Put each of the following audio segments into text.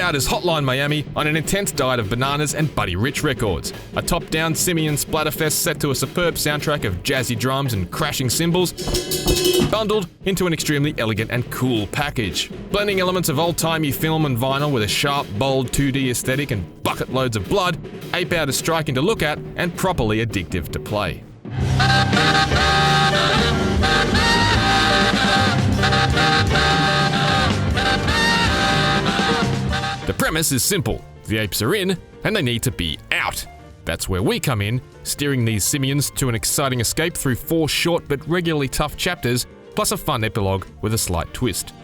Out is Hotline Miami on an intense diet of bananas and Buddy Rich records. A top-down simian splatterfest set to a superb soundtrack of jazzy drums and crashing cymbals, bundled into an extremely elegant and cool package. Blending elements of old-timey film and vinyl with a sharp, bold 2D aesthetic and bucket loads of blood, Ape Out is striking to look at and properly addictive to play. The premise is simple. The apes are in, and they need to be out. That's where we come in, steering these simians to an exciting escape through 4 short but regularly tough chapters, plus a fun epilogue with a slight twist.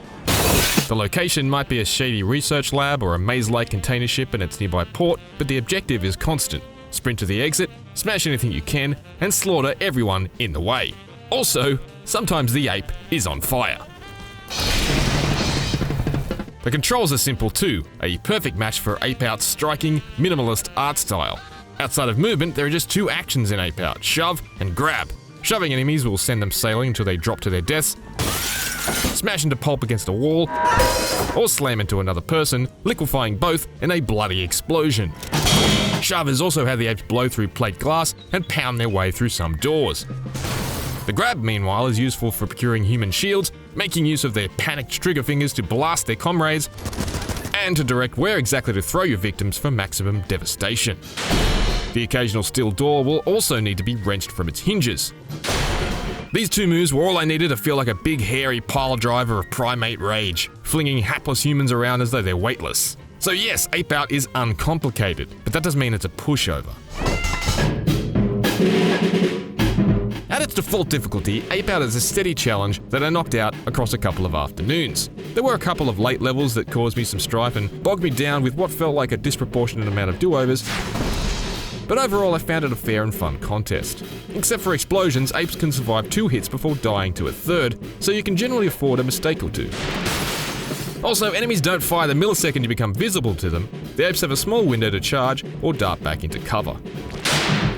The location might be a shady research lab or a maze-like container ship in its nearby port, but the objective is constant. Sprint to the exit, smash anything you can, and slaughter everyone in the way. Also, sometimes the ape is on fire. The controls are simple too, a perfect match for Ape Out's striking, minimalist art style. Outside of movement, there are just 2 actions in Ape Out: shove and grab. Shoving enemies will send them sailing until they drop to their deaths, smash into pulp against a wall, or slam into another person, liquefying both in a bloody explosion. Shove is also how the apes blow through plate glass and pound their way through some doors. The grab, meanwhile, is useful for procuring human shields, making use of their panicked trigger fingers to blast their comrades, and to direct where exactly to throw your victims for maximum devastation. The occasional steel door will also need to be wrenched from its hinges. These 2 moves were all I needed to feel like a big hairy pile driver of primate rage, flinging hapless humans around as though they're weightless. So yes, Ape Out is uncomplicated, but that doesn't mean it's a pushover. At its default difficulty, Ape Out is a steady challenge that I knocked out across a couple of afternoons. There were a couple of late levels that caused me some strife and bogged me down with what felt like a disproportionate amount of do-overs, but overall I found it a fair and fun contest. Except for explosions, apes can survive 2 hits before dying to a 3rd, so you can generally afford a mistake or 2. Also, enemies don't fire the millisecond you become visible to them. The apes have a small window to charge or dart back into cover.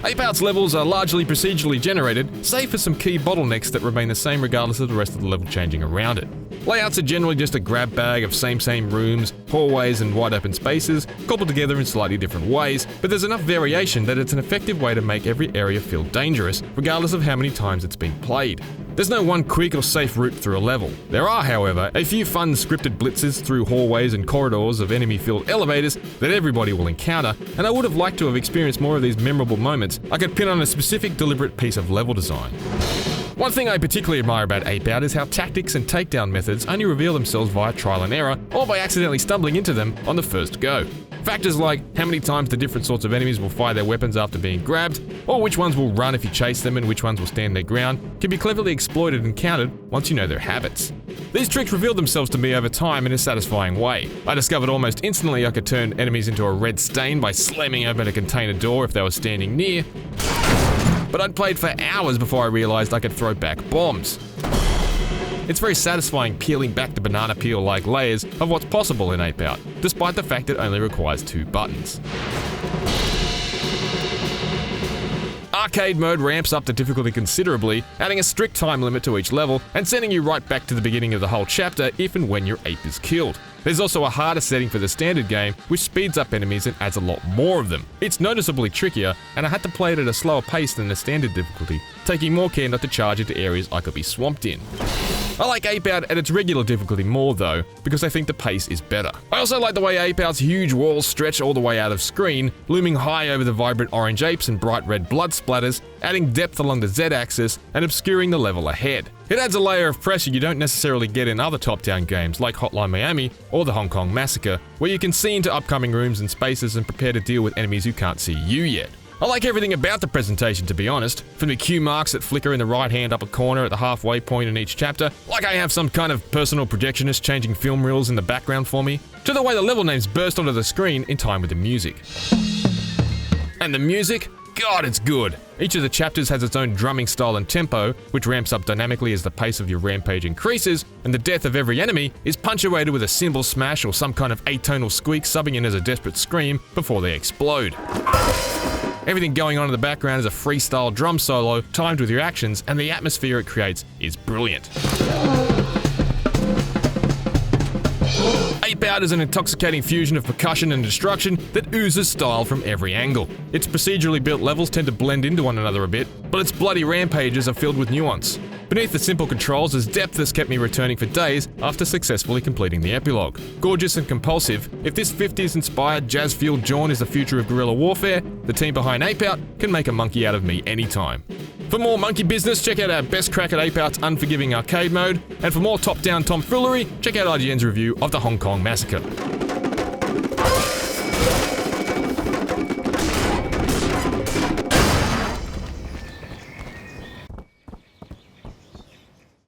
Ape Out's levels are largely procedurally generated, save for some key bottlenecks that remain the same regardless of the rest of the level changing around it. Layouts are generally just a grab bag of same rooms, hallways and wide open spaces, cobbled together in slightly different ways, but there's enough variation that it's an effective way to make every area feel dangerous, regardless of how many times it's been played. There's no one quick or safe route through a level. There are, however, a few fun scripted blitzes through hallways and corridors of enemy-filled elevators that everybody will encounter, and I would have liked to have experienced more of these memorable moments I could pin on a specific deliberate piece of level design. One thing I particularly admire about Ape Out is how tactics and takedown methods only reveal themselves via trial and error or by accidentally stumbling into them on the first go. Factors like how many times the different sorts of enemies will fire their weapons after being grabbed, or which ones will run if you chase them and which ones will stand their ground, can be cleverly exploited and countered once you know their habits. These tricks revealed themselves to me over time in a satisfying way. I discovered almost instantly I could turn enemies into a red stain by slamming open a container door if they were standing near, but I'd played for hours before I realised I could throw back bombs. It's very satisfying peeling back the banana peel-like layers of what's possible in Ape Out, despite the fact it only requires 2 buttons. Arcade mode ramps up the difficulty considerably, adding a strict time limit to each level and sending you right back to the beginning of the whole chapter if and when your ape is killed. There's also a harder setting for the standard game, which speeds up enemies and adds a lot more of them. It's noticeably trickier, and I had to play it at a slower pace than the standard difficulty, taking more care not to charge into areas I could be swamped in. I like Ape Out at its regular difficulty more though, because I think the pace is better. I also like the way Ape Out's huge walls stretch all the way out of screen, looming high over the vibrant orange apes and bright red blood splatters, adding depth along the Z-axis and obscuring the level ahead. It adds a layer of pressure you don't necessarily get in other top-down games like Hotline Miami or the Hong Kong Massacre, where you can see into upcoming rooms and spaces and prepare to deal with enemies who can't see you yet. I like everything about the presentation, to be honest, from the cue marks that flicker in the right-hand upper corner at the halfway point in each chapter, like I have some kind of personal projectionist changing film reels in the background for me, to the way the level names burst onto the screen in time with the music. And the music? God, it's good! Each of the chapters has its own drumming style and tempo, which ramps up dynamically as the pace of your rampage increases, and the death of every enemy is punctuated with a cymbal smash or some kind of atonal squeak subbing in as a desperate scream before they explode. Everything going on in the background is a freestyle drum solo timed with your actions, and the atmosphere it creates is brilliant. Ape Out is an intoxicating fusion of percussion and destruction that oozes style from every angle. Its procedurally built levels tend to blend into one another a bit, but its bloody rampages are filled with nuance. Beneath the simple controls is depth that's kept me returning for days after successfully completing the epilogue. Gorgeous and compulsive, if this 50s-inspired, jazz-fueled jaunt is the future of guerrilla warfare, the team behind Ape Out can make a monkey out of me anytime. For more monkey business, check out our best crack at Ape Out's unforgiving arcade mode, and for more top-down tomfoolery, check out IGN's review of the Hong Kong Massacre.